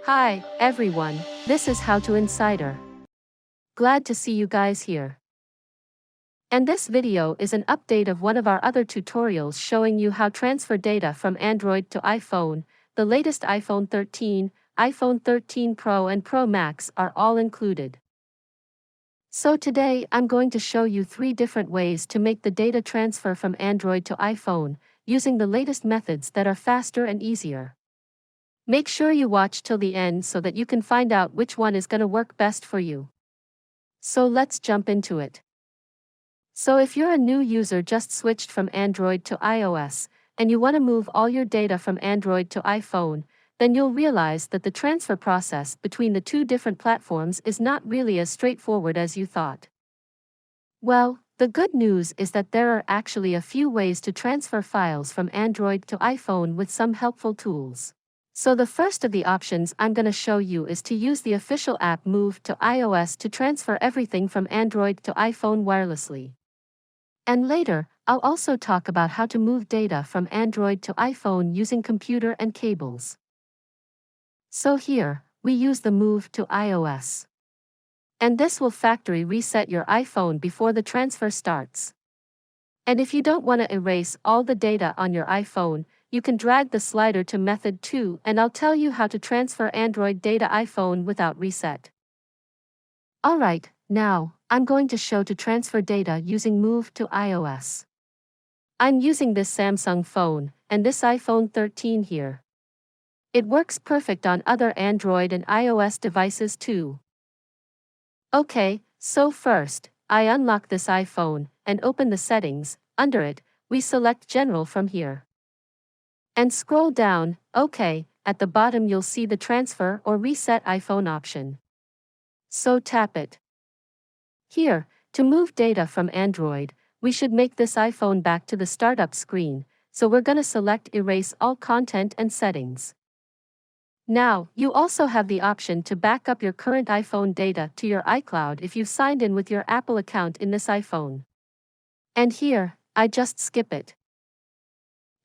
Hi, everyone, this is How to Insider. Glad to see you guys here. And this video is an update of one of our other tutorials showing you how transfer data from Android to iPhone. The latest iPhone 13, iPhone 13 Pro and Pro Max are all included. So today I'm going to show you 3 different ways to make the data transfer from Android to iPhone, using the latest methods that are faster and easier. Make sure you watch till the end so that you can find out which one is going to work best for you. So let's jump into it. So if you're a new user just switched from Android to iOS, and you want to move all your data from Android to iPhone, then you'll realize that the transfer process between the two different platforms is not really as straightforward as you thought. Well, the good news is that there are actually a few ways to transfer files from Android to iPhone with some helpful tools. So the first of the options I'm going to show you is to use the official app Move to iOS to transfer everything from Android to iPhone wirelessly. And later, I'll also talk about how to move data from Android to iPhone using computer and cables. So here, we use the Move to iOS. And this will factory reset your iPhone before the transfer starts. And if you don't want to erase all the data on your iPhone, you can drag the slider to Method 2 and I'll tell you how to transfer Android data iPhone without reset. Alright, now, I'm going to show to transfer data using Move to iOS. I'm using this Samsung phone, and this iPhone 13 here. It works perfect on other Android and iOS devices too. Okay, so first, I unlock this iPhone, and open the settings. Under it, we select General from here. And scroll down, okay, at the bottom you'll see the transfer or reset iPhone option. So tap it. Here, to move data from Android, we should make this iPhone back to the startup screen, so we're gonna select Erase All Content and Settings. Now, you also have the option to back up your current iPhone data to your iCloud if you've signed in with your Apple account in this iPhone. And here, I just skip it.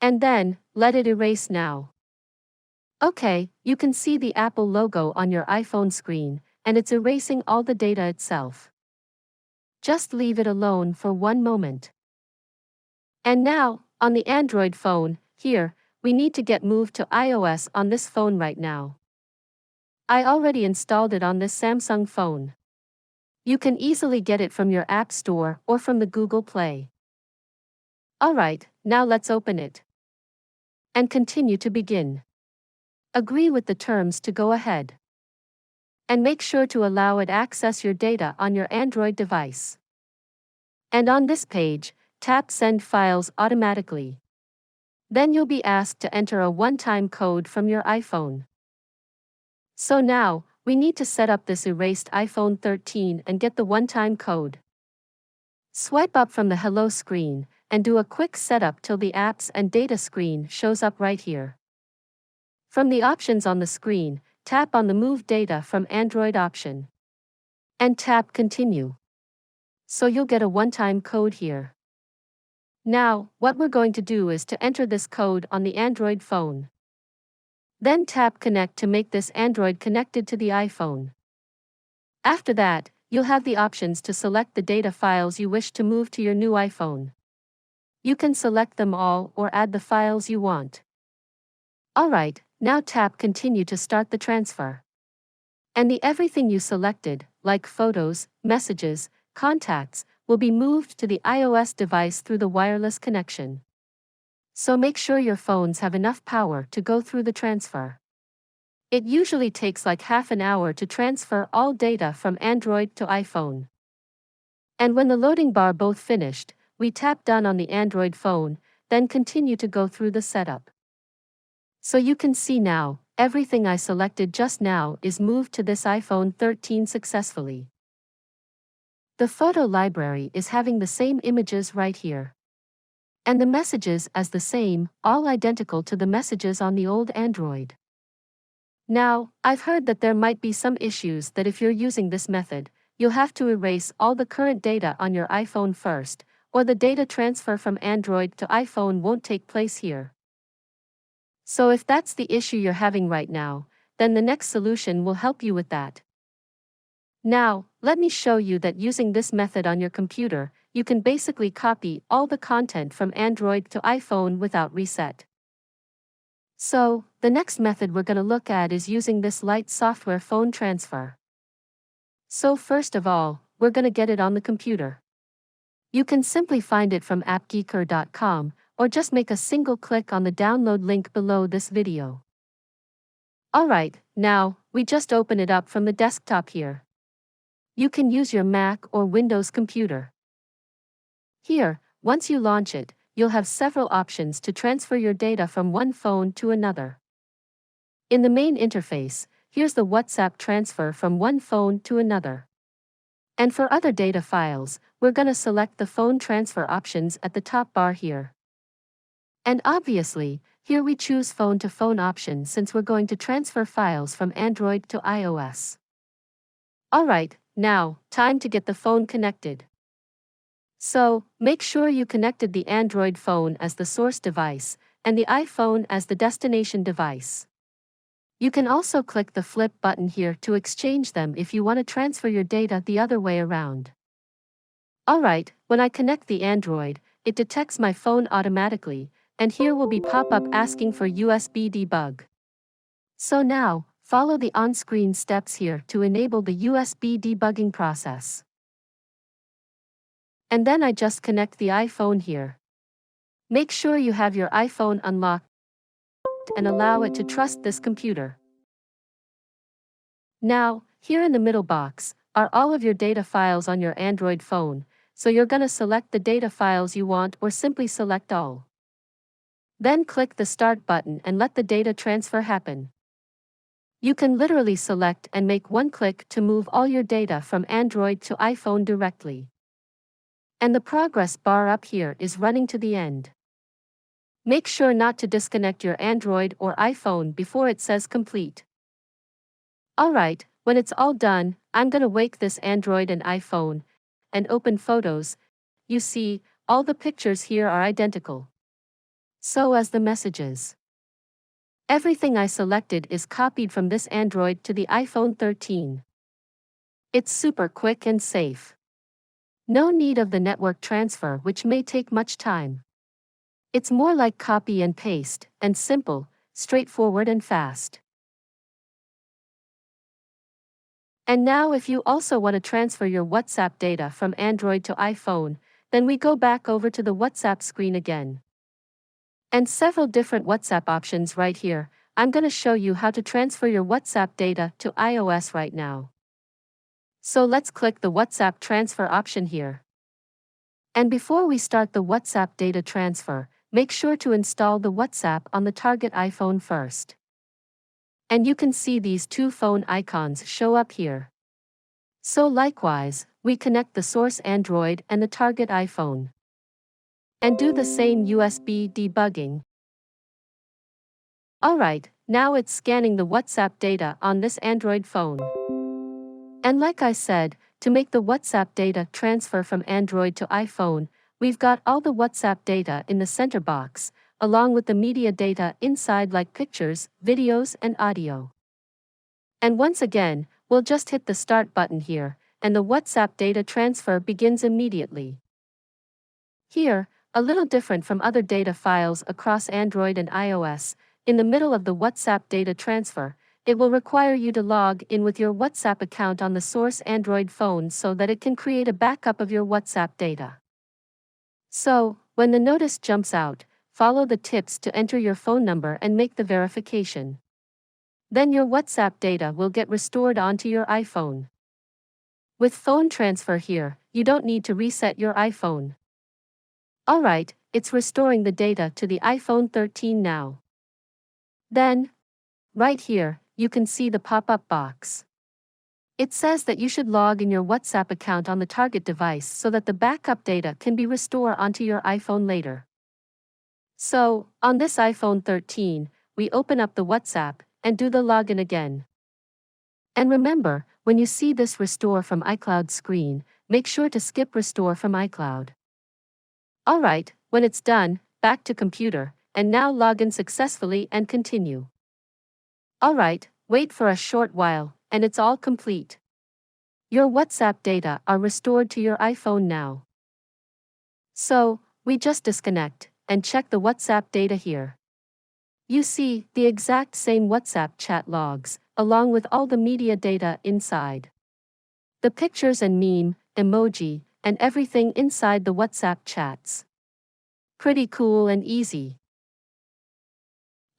And then, let it erase now. Okay, you can see the Apple logo on your iPhone screen, and it's erasing all the data itself. Just leave it alone for one moment. And now, on the Android phone, here, we need to get moved to iOS on this phone right now. I already installed it on this Samsung phone. You can easily get it from your App Store or from the Google Play. Alright, now let's open it. And continue to begin. Agree with the terms to go ahead. And make sure to allow it access your data on your Android device. And on this page, tap Send Files automatically. Then you'll be asked to enter a one-time code from your iPhone. So now, we need to set up this erased iPhone 13 and get the one-time code. Swipe up from the Hello screen, and do a quick setup till the Apps and Data screen shows up right here. From the options on the screen, tap on the Move Data from Android option. And tap Continue. So you'll get a one-time code here. Now, what we're going to do is to enter this code on the Android phone. Then tap Connect to make this Android connected to the iPhone. After that, you'll have the options to select the data files you wish to move to your new iPhone. You can select them all or add the files you want. Alright, now tap Continue to start the transfer. And everything you selected, like photos, messages, contacts, will be moved to the iOS device through the wireless connection. So make sure your phones have enough power to go through the transfer. It usually takes like half an hour to transfer all data from Android to iPhone. And when the loading bar both finished, we tap Done on the Android phone, then continue to go through the setup. So you can see now, everything I selected just now is moved to this iPhone 13 successfully. The photo library is having the same images right here. And the messages as the same, all identical to the messages on the old Android. Now, I've heard that there might be some issues that if you're using this method, you'll have to erase all the current data on your iPhone first, or the data transfer from Android to iPhone won't take place here. So if that's the issue you're having right now, then the next solution will help you with that. Now, let me show you that using this method on your computer, you can basically copy all the content from Android to iPhone without reset. So, the next method we're going to look at is using this light software phone transfer. So first of all, we're going to get it on the computer. You can simply find it from appgeeker.com, or just make a single click on the download link below this video. Alright, now, we just open it up from the desktop here. You can use your Mac or Windows computer. Here, once you launch it, you'll have several options to transfer your data from one phone to another. In the main interface, here's the WhatsApp transfer from one phone to another. And for other data files, we're going to select the phone transfer options at the top bar here. And obviously, here we choose phone to phone option since we're going to transfer files from Android to iOS. Alright, now, time to get the phone connected. So, make sure you connected the Android phone as the source device, and the iPhone as the destination device. You can also click the flip button here to exchange them if you want to transfer your data the other way around. Alright, when I connect the Android, it detects my phone automatically, and here will be pop-up asking for USB debug. So now, follow the on-screen steps here to enable the USB debugging process. And then I just connect the iPhone here. Make sure you have your iPhone unlocked and allow it to trust this computer. Now, here in the middle box, are all of your data files on your Android phone, so you're gonna select the data files you want or simply select all. Then click the Start button and let the data transfer happen. You can literally select and make one click to move all your data from Android to iPhone directly. And the progress bar up here is running to the end. Make sure not to disconnect your Android or iPhone before it says complete. Alright, when it's all done, I'm gonna wake this Android and iPhone, and open Photos. You see, all the pictures here are identical. So as the messages. Everything I selected is copied from this Android to the iPhone 13. It's super quick and safe. No need of the network transfer, which may take much time. It's more like copy and paste, and simple, straightforward and fast. And now if you also want to transfer your WhatsApp data from Android to iPhone, then we go back over to the WhatsApp screen again. And several different WhatsApp options right here. I'm going to show you how to transfer your WhatsApp data to iOS right now. So let's click the WhatsApp transfer option here. And before we start the WhatsApp data transfer, make sure to install the WhatsApp on the target iPhone first. And you can see these two phone icons show up here. So likewise, we connect the source Android and the target iPhone. And do the same USB debugging. Alright, now it's scanning the WhatsApp data on this Android phone. And like I said, to make the WhatsApp data transfer from Android to iPhone, we've got all the WhatsApp data in the center box, along with the media data inside like pictures, videos, and audio. And once again, we'll just hit the Start button here, and the WhatsApp data transfer begins immediately. Here, a little different from other data files across Android and iOS, in the middle of the WhatsApp data transfer, it will require you to log in with your WhatsApp account on the source Android phone so that it can create a backup of your WhatsApp data. So, when the notice jumps out, follow the tips to enter your phone number and make the verification. Then your WhatsApp data will get restored onto your iPhone. With phone transfer here, you don't need to reset your iPhone. Alright, it's restoring the data to the iPhone 13 now. Then, right here, you can see the pop-up box. It says that you should log in your WhatsApp account on the target device so that the backup data can be restored onto your iPhone later. So, on this iPhone 13, we open up the WhatsApp and do the login again. And remember, when you see this Restore from iCloud screen, make sure to skip Restore from iCloud. Alright, when it's done, back to computer, and now log in successfully and continue. Alright, Wait for a short while, and it's all complete. Your WhatsApp data are restored to your iPhone now. So, we just disconnect and check the WhatsApp data here. You see the exact same WhatsApp chat logs, along with all the media data inside. The pictures and meme, emoji, and everything inside the WhatsApp chats. Pretty cool and easy.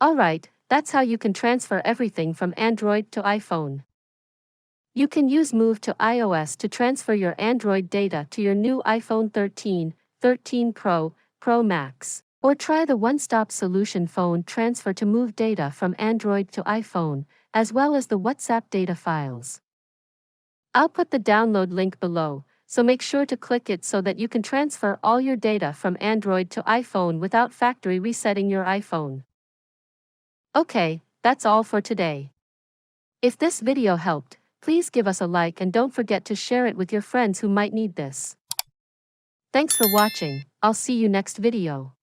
Alright, that's how you can transfer everything from Android to iPhone. You can use Move to iOS to transfer your Android data to your new iPhone 13, 13 Pro, Pro Max. Or try the one-stop solution phone transfer to move data from Android to iPhone, as well as the WhatsApp data files. I'll put the download link below, so make sure to click it so that you can transfer all your data from Android to iPhone without factory resetting your iPhone. Okay, that's all for today. If this video helped, please give us a like and don't forget to share it with your friends who might need this. Thanks for watching, I'll see you next video.